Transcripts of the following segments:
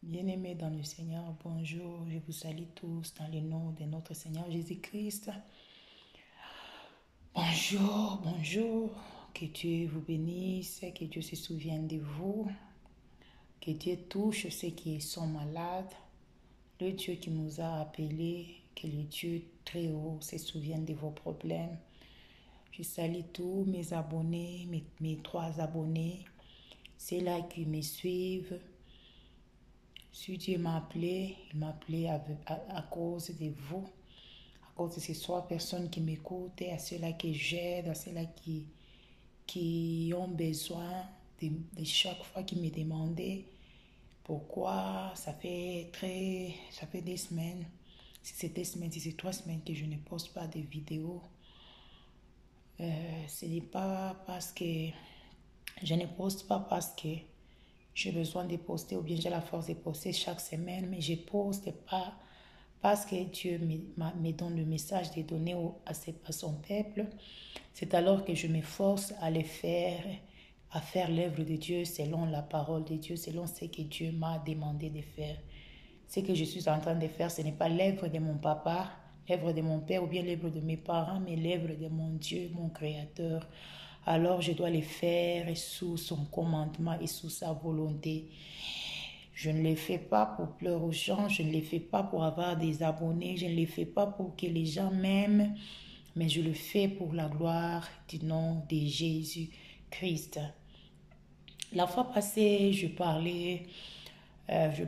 Bien-aimés dans le Seigneur, bonjour, je vous salue tous dans le nom de notre Seigneur Jésus-Christ. Bonjour, bonjour, que Dieu vous bénisse, que Dieu se souvienne de vous, que Dieu touche ceux qui sont malades, le Dieu qui nous a appelés, que le Dieu très haut se souvienne de vos problèmes. Je salue tous mes abonnés, mes 3 abonnés, ceux-là qui me suivent. Si Dieu m'a appelé, il m'a appelé à cause de vous, à cause de ces 3 personnes qui m'écoutent, et à ceux-là que j'aide, à ceux-là qui ont besoin de chaque fois qu'ils me demandaient pourquoi ça fait des semaines, si c'est 3 semaines que je ne poste pas de vidéos. Ce n'est pas parce que je ne poste pas parce que j'ai besoin de poster ou bien j'ai la force de poster chaque semaine, mais je ne poste pas parce que Dieu me donne le message de donner à son peuple. C'est alors que je m'efforce à le faire, à faire l'œuvre de Dieu selon la parole de Dieu, selon ce que Dieu m'a demandé de faire. Ce que je suis en train de faire, ce n'est pas l'œuvre de mon papa, l'œuvre de mon père ou bien l'œuvre de mes parents, mais l'œuvre de mon Dieu, mon Créateur. Alors je dois le faire sous son commandement et sous sa volonté. Je ne le fais pas pour pleurer aux gens, je ne le fais pas pour avoir des abonnés, je ne le fais pas pour que les gens m'aiment, mais je le fais pour la gloire du nom de Jésus-Christ. La fois passée, je parlais de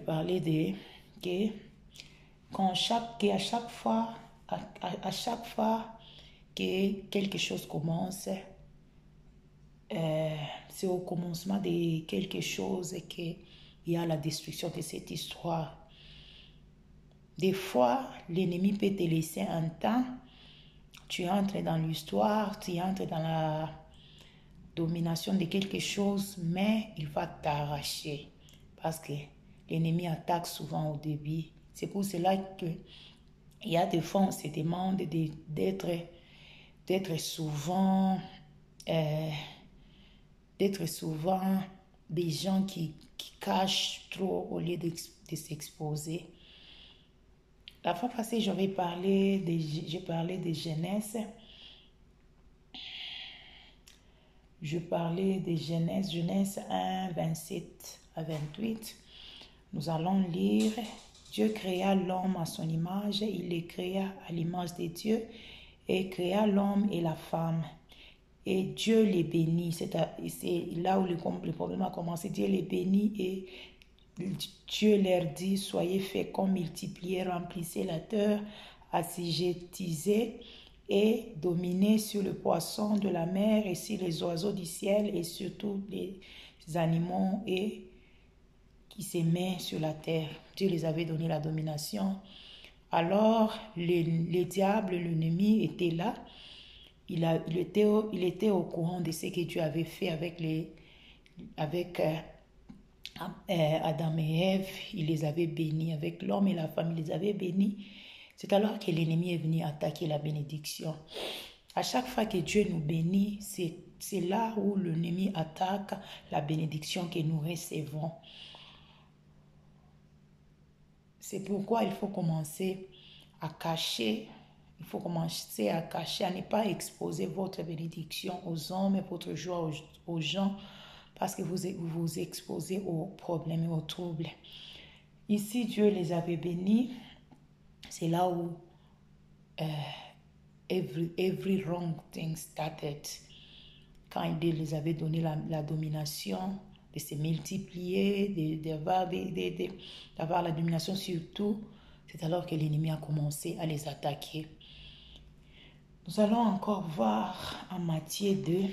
que à chaque fois que quelque chose commence, c'est au commencement de quelque chose qu'il y a la destruction de cette histoire. Des fois, l'ennemi peut te laisser un temps, tu entres dans l'histoire, tu entres dans la domination de quelque chose, mais il va t'arracher parce que l'ennemi attaque souvent au début. C'est pour cela que il y a des fois on se demande d'être souvent des gens qui cachent trop au lieu de s'exposer. La fois passée, j'ai parlé de Genèse. Je parlais de Genèse 1, 27 à 28. Nous allons lire. Dieu créa l'homme à son image, il les créa à l'image de Dieu et créa l'homme et la femme. Et Dieu les bénit. C'est là où le problème a commencé. Dieu les bénit et Dieu leur dit, soyez féconds, multipliez, remplissez la terre, assujettissez et dominez sur le poisson de la mer et sur les oiseaux du ciel et sur tous les animaux et qui s'aimaient sur la terre. Dieu les avait donné la domination. Alors, le diable, l'ennemi était là. Il était au courant de ce que Dieu avait fait avec Adam et Ève. Il les avait bénis. Avec l'homme et la femme, il les avait bénis. C'est alors que l'ennemi est venu attaquer la bénédiction. À chaque fois que Dieu nous bénit, c'est là où l'ennemi attaque la bénédiction que nous recevons. C'est pourquoi il faut commencer à cacher. Il faut commencer à cacher, à ne pas exposer votre bénédiction aux hommes et votre joie aux gens parce que vous vous exposez aux problèmes et aux troubles. Ici, Dieu les avait bénis. C'est là où every wrong thing started. Quand Dieu les avait donné la domination, de se multiplier, d'avoir la domination sur tout, c'est alors que l'ennemi a commencé à les attaquer. Nous allons encore voir en Matthieu 2.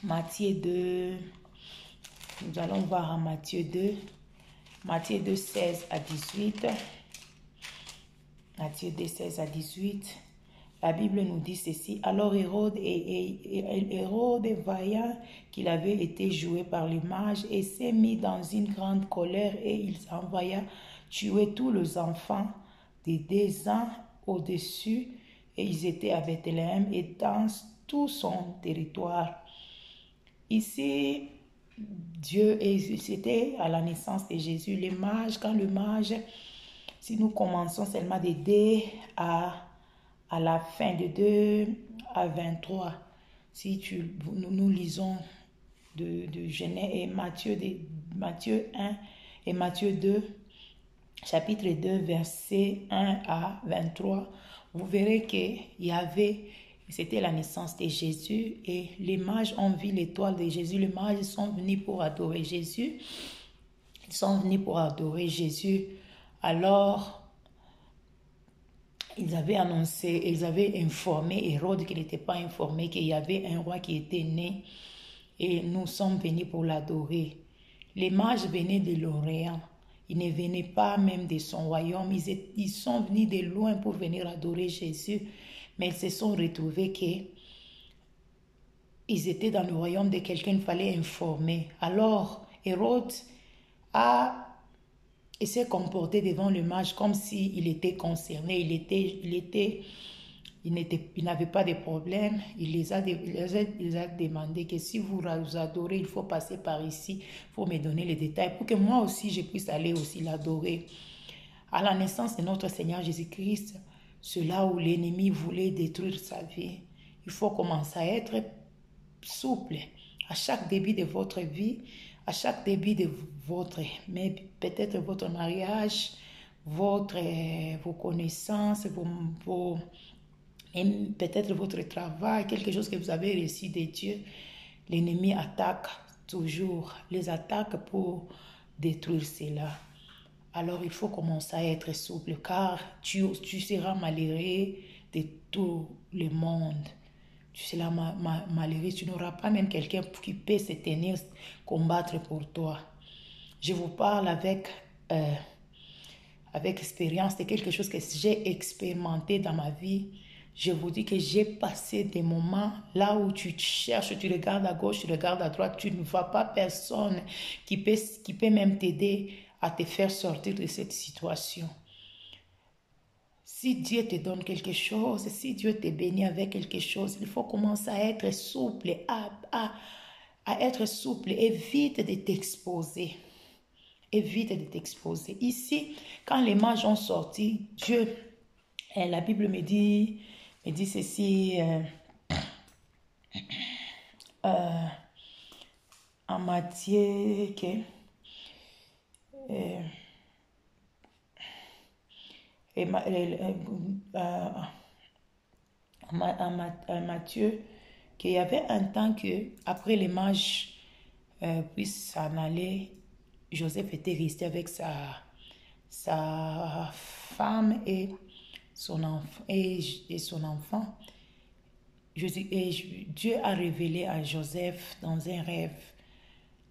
Nous allons voir en Matthieu 2, 16 à 18. Matthieu 2, 16 à 18. La Bible nous dit ceci. Alors Hérode voyant qu'il avait été joué par les mages et s'est mis dans une grande colère et il envoya tuer tous les enfants de 2 ans au-dessus et ils étaient à Bethléem et dans tout son territoire. Ici, Dieu, et c'était à la naissance de Jésus. Les mages, quand le mage, si nous commençons seulement de 2 à la fin de 2 à 23, si nous lisons de Genèse et Matthieu 1 et Matthieu 2, chapitre 2, verset 1 à 23, vous verrez c'était la naissance de Jésus et les mages ont vu l'étoile de Jésus. Les mages sont venus pour adorer Jésus. Ils sont venus pour adorer Jésus. Alors, ils avaient informé Hérode qui n'était pas informé qu'il y avait un roi qui était né et nous sommes venus pour l'adorer. Les mages venaient de l'Orient. Ils ne venaient pas même de son royaume. Ils sont venus de loin pour venir adorer Jésus. Mais ils se sont retrouvés qu'ils étaient dans le royaume de quelqu'un qu'il fallait informer. Alors, Hérode il s'est comporté devant le mage comme s'il était concerné. Il n'avait pas de problème. Il les a demandé que si vous adorez, il faut passer par ici. Il faut me donner les détails pour que moi aussi, je puisse aller aussi l'adorer. À la naissance de notre Seigneur Jésus-Christ, c'est là où l'ennemi voulait détruire sa vie. Il faut commencer à être souple. À chaque début de votre vie, à chaque début de mais peut-être votre mariage, vos connaissances, peut-être votre travail, quelque chose que vous avez reçu de Dieu, l'ennemi attaque toujours, les attaques pour détruire cela. Alors il faut commencer à être souple car tu seras malheureux de tout le monde. Tu seras malheureux, tu n'auras pas même quelqu'un qui peut se tenir, combattre pour toi. Je vous parle avec expérience de quelque chose que j'ai expérimenté dans ma vie. Je vous dis que j'ai passé des moments là où tu cherches, tu regardes à gauche, tu regardes à droite, tu ne vois pas personne qui peut même t'aider à te faire sortir de cette situation. Si Dieu te donne quelque chose, si Dieu te bénit avec quelque chose, il faut commencer à être souple, à être souple. Évite de t'exposer. Évite de t'exposer. Ici, quand les mages ont sorti, Dieu, la Bible me dit ceci, en Matthieu, Matthieu, qu'il y avait un temps que après les mages puissent s'en aller, Joseph était resté avec sa femme et son enfant. Dieu a révélé à Joseph dans un rêve.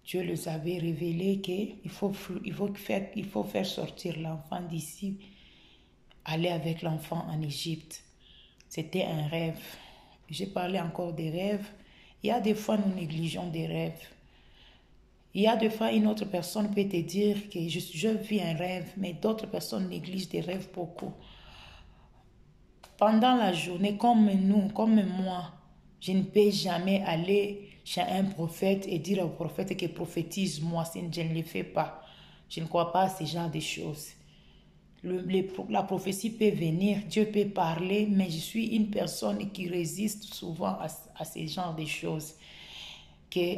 Dieu les avait révélé qu'il faut faire sortir l'enfant d'ici, aller avec l'enfant en Égypte. C'était un rêve. J'ai parlé encore des rêves. Il y a des fois nous négligeons des rêves. Il y a des fois une autre personne peut te dire que je vis un rêve, mais d'autres personnes négligent des rêves beaucoup. Pendant la journée, comme moi, je ne peux jamais aller chez un prophète et dire au prophète que prophétise-moi, je ne le fais pas. Je ne crois pas à ce genre de choses. La prophétie peut venir, Dieu peut parler, mais je suis une personne qui résiste souvent à ce genre de choses.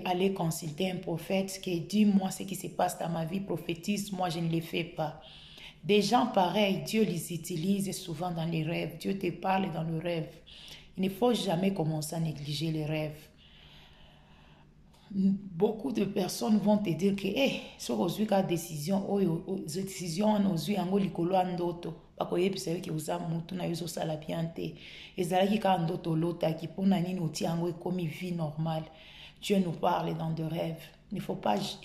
Aller consulter un prophète, dis-moi ce qui se passe dans ma vie, prophétise-moi, je ne le fais pas. Des gens pareils, Dieu les utilise souvent dans les rêves. Dieu te parle dans le rêve. Il ne faut jamais commencer à négliger les rêves. Beaucoup de personnes vont te dire que so ozwi ka décision ozwi yango likolo ya ndoto bakoyebisa yo ke oza mutu na yo ezosala bien te ezalaki kaka ndoto olotaki mpona nini otia yango ekomi vie normale. Dieu nous parle dans des rêves. Il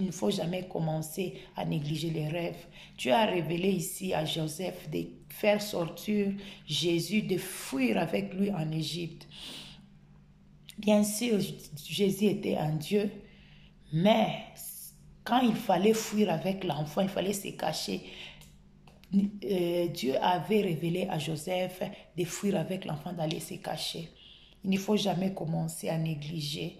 ne faut jamais commencer à négliger les rêves. Dieu a révélé ici à Joseph de faire sortir Jésus, de fuir avec lui en Égypte. Bien sûr, Jésus était un Dieu, mais quand il fallait fuir avec l'enfant, il fallait se cacher. Dieu avait révélé à Joseph de fuir avec l'enfant, d'aller se cacher. Il ne faut jamais commencer à négliger.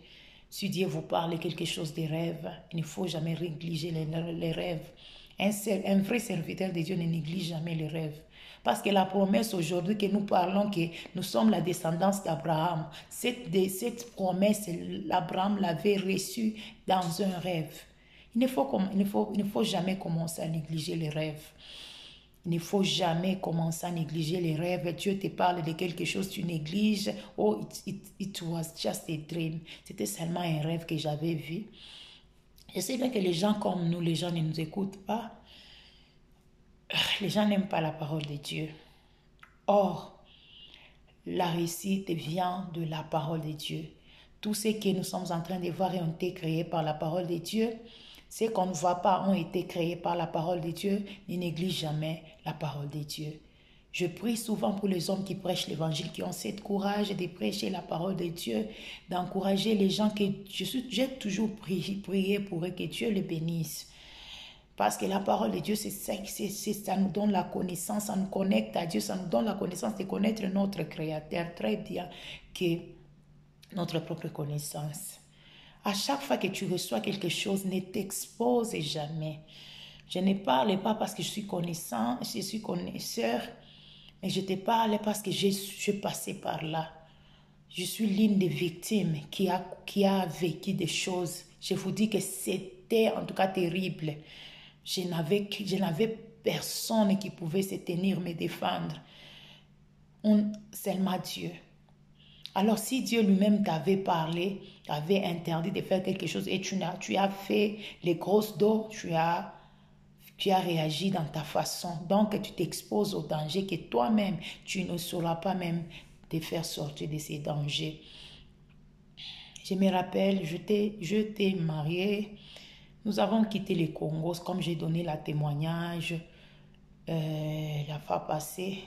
Si Dieu vous parle quelque chose des rêves, il ne faut jamais négliger les rêves. Un vrai serviteur de Dieu ne néglige jamais les rêves. Parce que la promesse aujourd'hui que nous parlons, que nous sommes la descendance d'Abraham, cette promesse, Abraham l'avait reçue dans un rêve. Il ne faut jamais commencer à négliger les rêves. Il ne faut jamais commencer à négliger les rêves. Dieu te parle de quelque chose, tu négliges. Oh, it was just a dream. C'était seulement un rêve que j'avais vu. Je sais bien que les gens comme nous, les gens ne nous écoutent pas. Les gens n'aiment pas la parole de Dieu. Or, la réussite vient de la parole de Dieu. Tout ce que nous sommes en train de voir ont été créés par la parole de Dieu. Ce qu'on ne voit pas ont été créés par la parole de Dieu. Ne néglige jamais la parole de Dieu. Je prie souvent pour les hommes qui prêchent l'évangile, qui ont cette courage de prêcher la parole de Dieu, d'encourager les gens. J'ai toujours prié pour eux, que Dieu les bénisse. Parce que la parole de Dieu, ça nous donne la connaissance, ça nous connecte à Dieu, ça nous donne la connaissance de connaître notre Créateur très bien que notre propre connaissance. À chaque fois que tu reçois quelque chose, ne t'expose jamais. Je ne parle pas parce que je suis connaisseur, mais je te parle parce que je suis passé par là. Je suis l'une des victimes qui a vécu des choses. Je vous dis que c'était en tout cas terrible. Je n'avais personne qui pouvait se tenir, me défendre. Seulement Dieu. Alors si Dieu lui-même t'avait parlé, t'avait interdit de faire quelque chose et tu as fait les grosses dos, tu as réagi dans ta façon. Donc tu t'exposes au danger que toi-même, tu ne sauras pas même te faire sortir de ces dangers. Je me rappelle, je t'ai mariée. Nous avons quitté le Congo, comme j'ai donné le témoignage la fois passée.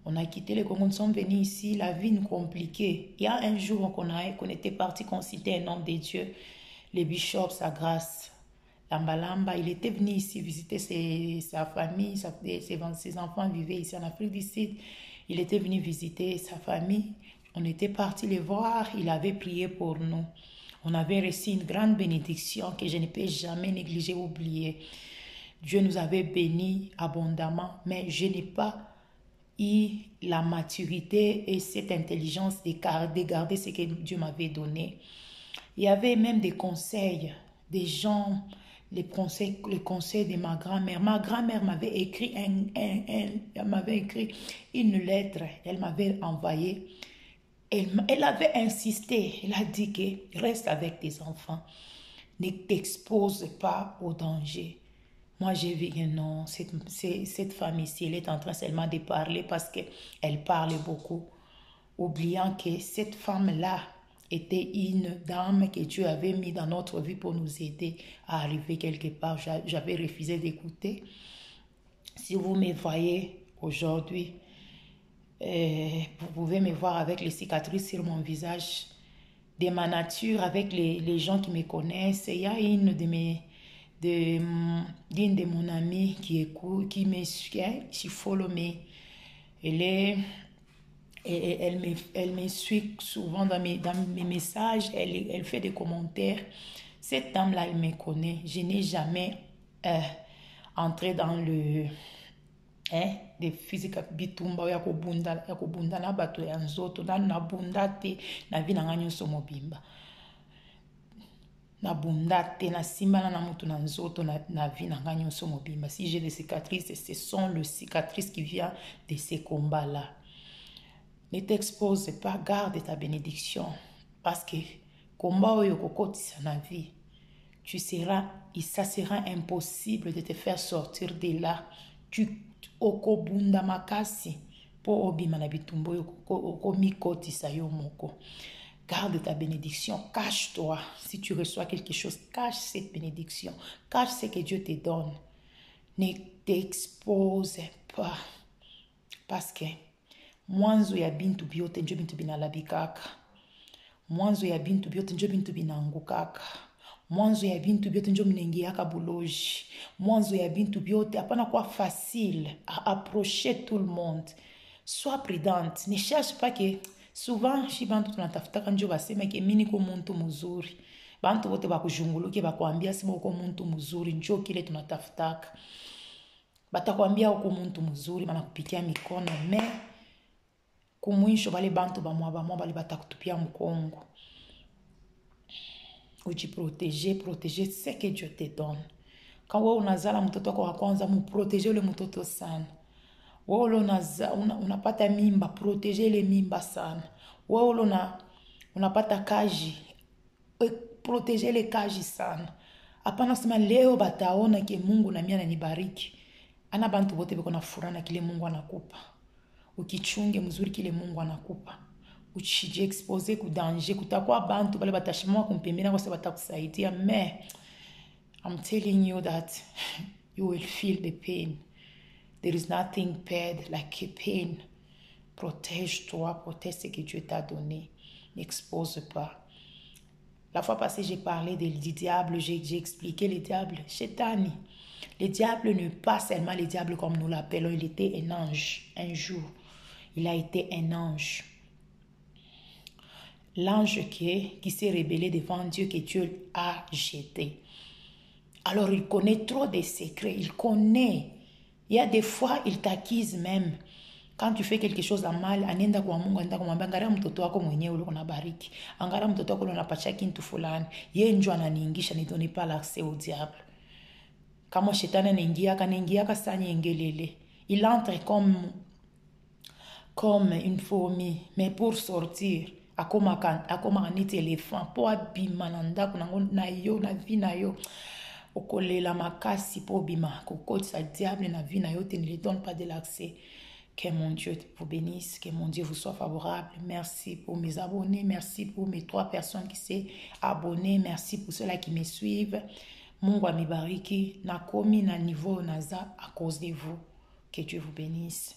On a quitté le Congo, nous sommes venus ici, la vie nous compliquait. Il y a un jour qu'on était parti consulter un homme de Dieu, le bishop, sa grâce, Lambalamba. Il était venu ici visiter sa famille, ses enfants vivaient ici en Afrique du Sud. Il était venu visiter sa famille. On était parti le voir, il avait prié pour nous. On avait reçu une grande bénédiction que je ne peux jamais négliger ou oublier. Dieu nous avait bénis abondamment, mais je n'ai pas eu la maturité et cette intelligence de garder ce que Dieu m'avait donné. Il y avait même des conseils, des gens, les conseils de ma grand-mère. Ma grand-mère m'avait écrit, une lettre, elle m'avait envoyé. Elle avait insisté, elle a dit que reste avec tes enfants, ne t'expose pas au danger. Moi, j'ai vu que non, cette femme ici, elle est en train seulement de parler parce qu'elle parle beaucoup, oubliant que cette femme-là était une dame que Dieu avait mis dans notre vie pour nous aider à arriver quelque part. J'avais refusé d'écouter. Si vous me voyez aujourd'hui, vous pouvez me voir avec les cicatrices sur mon visage. De ma nature, avec les gens qui me connaissent, il y a une de mon amie qui écoute, qui me suit, she follow me. Elle me suit souvent dans mes messages, elle fait des commentaires. Cette dame-là, elle me connaît. Je n'ai jamais entré dans le de physique bitumba ya kobunda na bato ya nzoto na bunda te na vi na nga nyonso mobimba na bunda te na simbana na mutu na nzoto na vi na nga nyonso mobimba. Si j'ai des cicatrices, ce sont les cicatrices qui viennent de ces combats-là. Ne t'expose pas, garde ta bénédiction parce que combat oyo kokotisa na vie, ça sera impossible de te faire sortir de là. Okobunda makasi po obima na bitumbo okomikotisa yo moko. Garde ta bénédiction, cache-toi. Si tu reçois quelque chose, cache cette bénédiction, cache ce que Dieu te donne. Ne t'expose pas parce que mwanzo ya bintu byote njo bintu binalabikaka. Mwanzo ya bintu byote njo bintu binangukaka. Mwanzo ya bintu byote njo minengiaka buloji. Mwanzo ya bintu byote apana kwa facile à approcher tout le monde. Sois prudente. Ne cherche pas que Souvent, shi bantu tunatafutaka njo basema ke mini ko muntu muzuri. Bantu wote bakujunguluke bakuambia sema uko muntu muzuri, njo kile tunatafutaka. Batakwambia uko muntu muzuri, banakupikia mikono, me kumwisho bale bantu bamwa bale batakutupia mkongo. Protéger ce que Dieu te donne. Quand wewe unazala mtoto wako wa kwanza, muproteger ule mtoto sana. Wewe unapata mimba, protéger ile mimba sana. Wewe unapata kaji, protéger ile kaji sana. Hapana sema leo bataona ke Mungu na mimi ananibariki. Ana bantu bote beko na furaha na kile Mungu anakupa. Ukichunge mzuri kile Mungu anakupa. Uchije expose ku danger, kutakuwa bantu bale batashimwa kumpembena kwa sababu batakusaidia, me I'm telling you that you will feel the pain. There is nothing bad like a pain. Protège-toi, protège ce que Dieu t'a donné. N'expose pas. La fois passée, j'ai parlé du diable, j'ai expliqué le diable. Chétani. Le diable n'est pas seulement le diable comme nous l'appelons, il était un ange. Un jour, il a été un ange. L'ange qui s'est rébellé devant Dieu, que Dieu a jeté. Alors il connaît trop de secrets, il connaît. Il y a des fois, il t'accuse même. Quand tu fais quelque chose de mal, anenda kwa Mungu, anenda kumwambia angalia mtoto wako mwenyewe uliko na bariki. Angalia mtoto wako unapacha kintu fulani. Yeye ndio ananiingisha, ne donne pas l'accès au diable. Kama shetani anaingia sanya engelele. Il entre comme une fourmi, mais pour sortir, akoma aniti éléphant, po abima na ndako na yo na vie na yo. Okolela makasi po bima kokotisa diable na vie na yo, te ne lui donne pas de l'accès. Que mon Dieu vous bénisse, que mon Dieu vous soit favorable. Merci pour mes abonnés, merci pour mes 3 personnes qui s'est abonnées, merci pour ceux-là qui me suivent. Mungu amibariki, nakomi na niveau naza à cause de vous. Que Dieu vous bénisse.